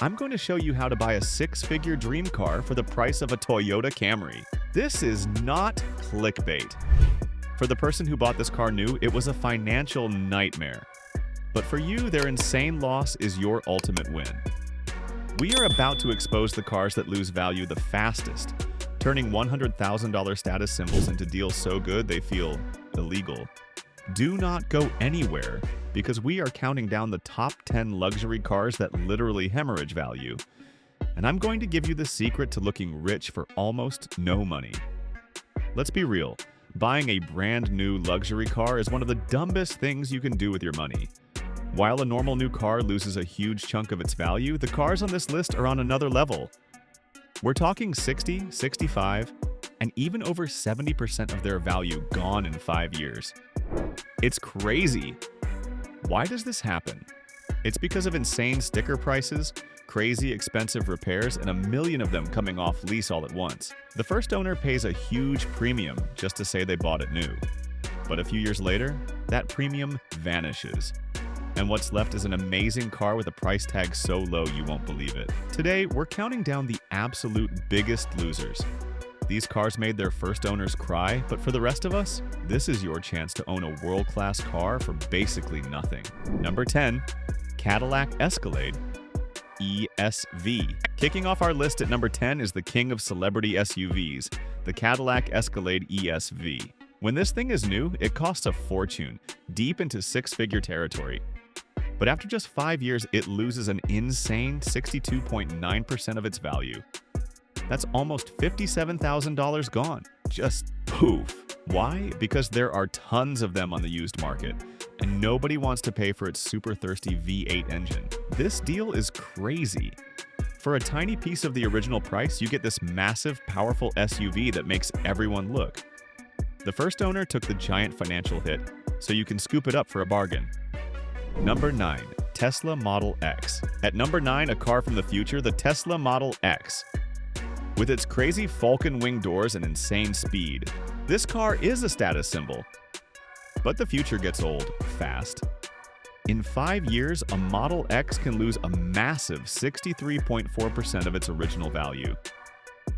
I'm going to show you how to buy a six-figure dream car for the price of a Toyota Camry. This is not clickbait. For the person who bought this car new, it was a financial nightmare. But for you, their insane loss is your ultimate win. We are about to expose the cars that lose value the fastest, turning $100,000 status symbols into deals so good they feel illegal. Do not go anywhere, because we are counting down the top 10 luxury cars that literally hemorrhage value. And I'm going to give you the secret to looking rich for almost no money. Let's be real, buying a brand new luxury car is one of the dumbest things you can do with your money. While a normal new car loses a huge chunk of its value, the cars on this list are on another level. We're talking 60, 65, and even over 70% of their value gone in 5 years. It's crazy. Why does this happen? It's because of insane sticker prices, crazy expensive repairs, and a million of them coming off lease all at once. The first owner pays a huge premium just to say they bought it new. But a few years later, that premium vanishes. And what's left is an amazing car with a price tag so low you won't believe it. Today, we're counting down the absolute biggest losers. These cars made their first owners cry, but for the rest of us, this is your chance to own a world-class car for basically nothing. Number 10, Cadillac Escalade ESV. Kicking off our list at number 10 is the king of celebrity SUVs, the Cadillac Escalade ESV. When this thing is new, it costs a fortune, deep into six-figure territory. But after just 5 years, it loses an insane 62.9% of its value. That's almost $57,000 gone. Just poof. Why? Because there are tons of them on the used market, and nobody wants to pay for its super thirsty V8 engine. This deal is crazy. For a tiny piece of the original price, you get this massive, powerful SUV that makes everyone look. The first owner took the giant financial hit, so you can scoop it up for a bargain. Number 9, Tesla Model X. At number 9, a car from the future, the Tesla Model X. With its crazy falcon wing doors and insane speed, this car is a status symbol. But the future gets old fast. In 5 years, a Model X can lose a massive 63.4% of its original value.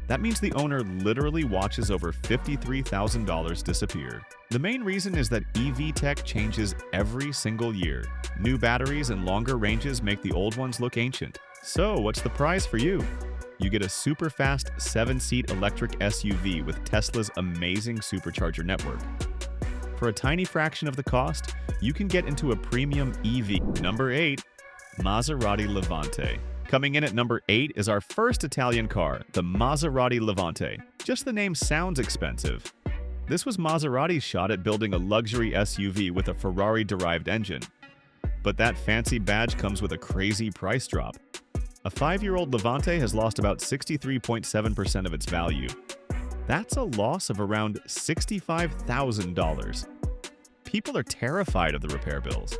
That means the owner literally watches over $53,000 disappear. The main reason is that EV tech changes every single year. New batteries and longer ranges make the old ones look ancient. So what's the prize for you? You get a super fast 7-seat electric SUV with Tesla's amazing supercharger network. For a tiny fraction of the cost, you can get into a premium EV. Number 8, Maserati Levante. Coming in at number 8 is our first Italian car, the Maserati Levante. Just the name sounds expensive. This was Maserati's shot at building a luxury SUV with a Ferrari-derived engine. But that fancy badge comes with a crazy price drop. A 5-year-old Levante has lost about 63.7% of its value. That's a loss of around $65,000. People are terrified of the repair bills.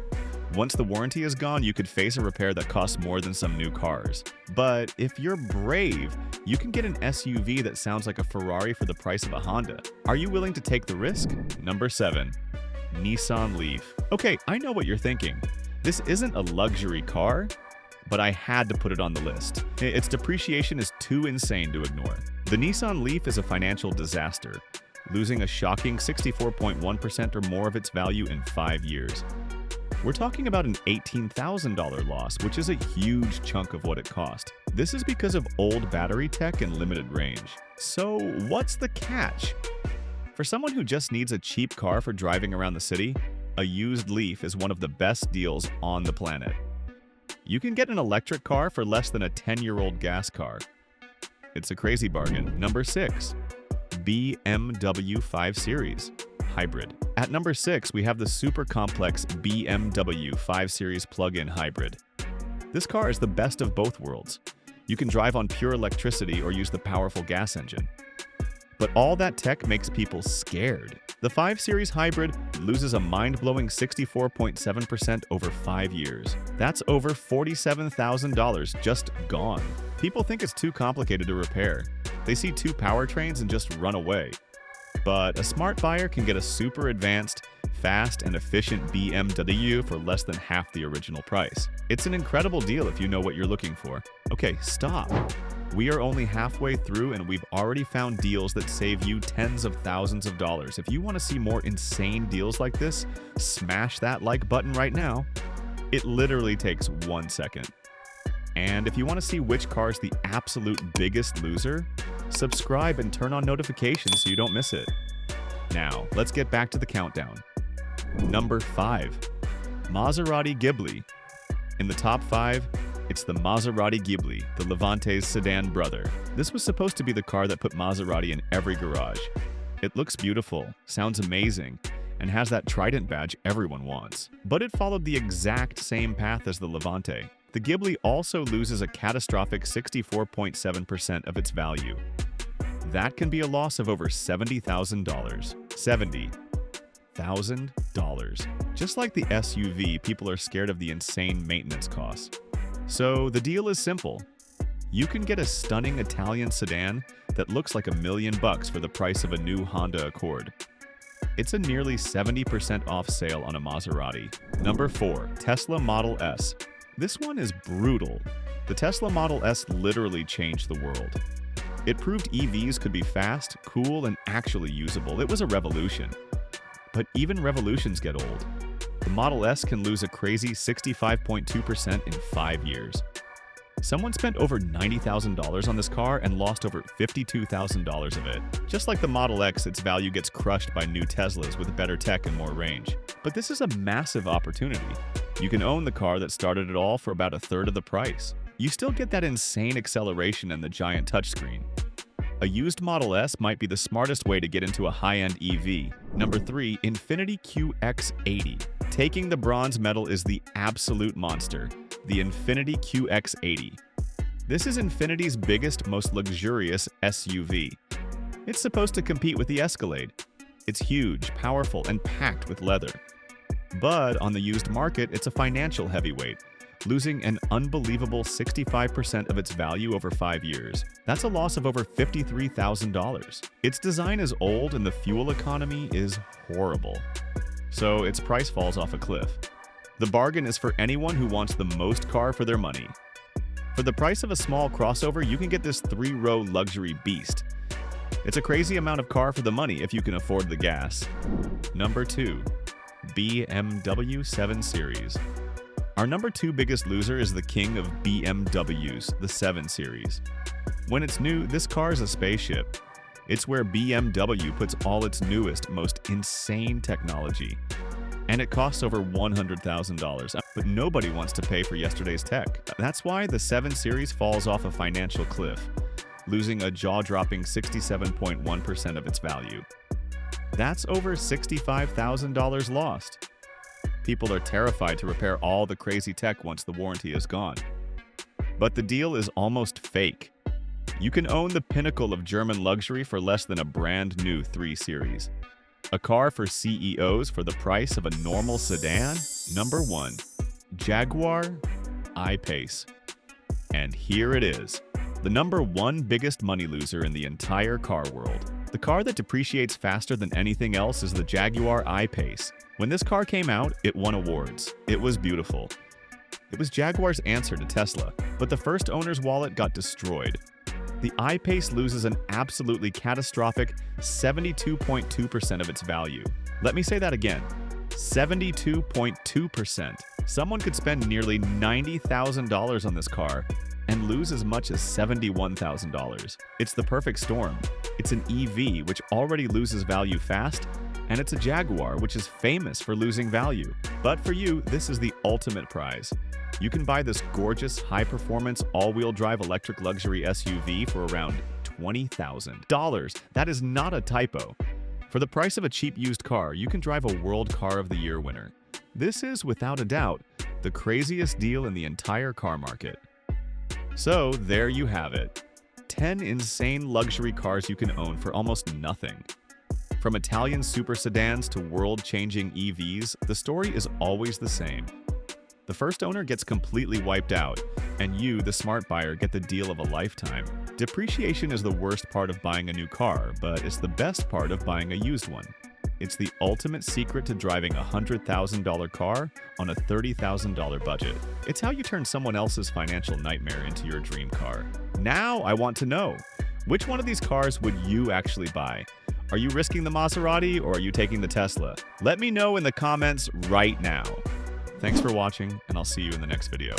Once the warranty is gone, you could face a repair that costs more than some new cars. But if you're brave, you can get an SUV that sounds like a Ferrari for the price of a Honda. Are you willing to take the risk? Number 7, Nissan Leaf. Okay, I know what you're thinking. This isn't a luxury car, but I had to put it on the list. Its depreciation is too insane to ignore. The Nissan Leaf is a financial disaster, losing a shocking 64.1% or more of its value in 5 years. We're talking about an $18,000 loss, which is a huge chunk of what it cost. This is because of old battery tech and limited range. So what's the catch? For someone who just needs a cheap car for driving around the city, a used Leaf is one of the best deals on the planet. You can get an electric car for less than a 10-year-old gas car. It's a crazy bargain. Number 6, BMW 5 Series Hybrid. At number 6, we have the super complex BMW 5 Series plug-in hybrid. This car is the best of both worlds. You can drive on pure electricity or use the powerful gas engine. But all that tech makes people scared. The 5 Series Hybrid loses a mind-blowing 64.7% over 5 years. That's over $47,000 just gone. People think it's too complicated to repair. They see 2 powertrains and just run away. But a smart buyer can get a super advanced Fast and efficient BMW for less than half the original price. It's an incredible deal if you know what you're looking for. Okay, stop. We are only halfway through and we've already found deals that save you tens of thousands of dollars. If you want to see more insane deals like this, smash that like button right now. It literally takes 1 second. And if you want to see which car is the absolute biggest loser, subscribe and turn on notifications so you don't miss it. Now, let's get back to the countdown. Number 5. Maserati Ghibli. In the top 5, it's the Maserati Ghibli, the Levante's sedan brother. This was supposed to be the car that put Maserati in every garage. It looks beautiful, sounds amazing, and has that Trident badge everyone wants. But it followed the exact same path as the Levante. The Ghibli also loses a catastrophic 64.7% of its value. That can be a loss of over $70,000. $70,000. Just like the SUV, people are scared of the insane maintenance costs. So the deal is simple. You can get a stunning Italian sedan that looks like $1 million for the price of a new Honda Accord. It's a nearly 70% off sale on a Maserati. Number 4. Tesla Model S. This one is brutal. The Tesla Model S literally changed the world. It proved EVs could be fast, cool, and actually usable. It was a revolution. But even revolutions get old. The Model S can lose a crazy 65.2% in 5 years. Someone spent over $90,000 on this car and lost over $52,000 of it. Just like the Model X, its value gets crushed by new Teslas with better tech and more range. But this is a massive opportunity. You can own the car that started it all for about a third of the price. You still get that insane acceleration and the giant touchscreen. A used Model S might be the smartest way to get into a high-end EV. Number 3. Infiniti QX80. Taking the bronze medal is the absolute monster, the Infiniti QX80. This is Infiniti's biggest, most luxurious SUV. It's supposed to compete with the Escalade. It's huge, powerful, and packed with leather. But on the used market, it's a financial heavyweight, losing an unbelievable 65% of its value over 5 years. That's a loss of over $53,000. Its design is old and the fuel economy is horrible. So its price falls off a cliff. The bargain is for anyone who wants the most car for their money. For the price of a small crossover, you can get this 3-row luxury beast. It's a crazy amount of car for the money if you can afford the gas. Number 2. BMW 7 Series. Our number 2 biggest loser is the king of BMWs, the 7 Series. When it's new, this car is a spaceship. It's where BMW puts all its newest, most insane technology. And it costs over $100,000, but nobody wants to pay for yesterday's tech. That's why the 7 Series falls off a financial cliff, losing a jaw-dropping 67.1% of its value. That's over $65,000 lost. People are terrified to repair all the crazy tech once the warranty is gone. But the deal is almost fake. You can own the pinnacle of German luxury for less than a brand new 3 Series. A car for CEOs for the price of a normal sedan? Number 1. Jaguar I-Pace. And here it is, the number 1 biggest money loser in the entire car world. The car that depreciates faster than anything else is the Jaguar I-Pace. When this car came out, it won awards. It was beautiful. It was Jaguar's answer to Tesla, but the first owner's wallet got destroyed. The I-Pace loses an absolutely catastrophic 72.2% of its value. Let me say that again, 72.2%. Someone could spend nearly $90,000 on this car and lose as much as $71,000. It's the perfect storm. It's an EV, which already loses value fast, and it's a Jaguar, which is famous for losing value. But for you, this is the ultimate prize. You can buy this gorgeous, high-performance, all-wheel drive electric luxury SUV for around $20,000. That is not a typo. For the price of a cheap used car, you can drive a World Car of the Year winner. This is, without a doubt, the craziest deal in the entire car market. So, there you have it. 10 insane luxury cars you can own for almost nothing. From Italian super sedans to world-changing EVs, the story is always the same. The first owner gets completely wiped out, and you, the smart buyer, get the deal of a lifetime. Depreciation is the worst part of buying a new car, but it's the best part of buying a used one. It's the ultimate secret to driving a $100,000 car on a $30,000 budget. It's how you turn someone else's financial nightmare into your dream car. Now I want to know, which one of these cars would you actually buy? Are you risking the Maserati or are you taking the Tesla? Let me know in the comments right now. Thanks for watching, and I'll see you in the next video.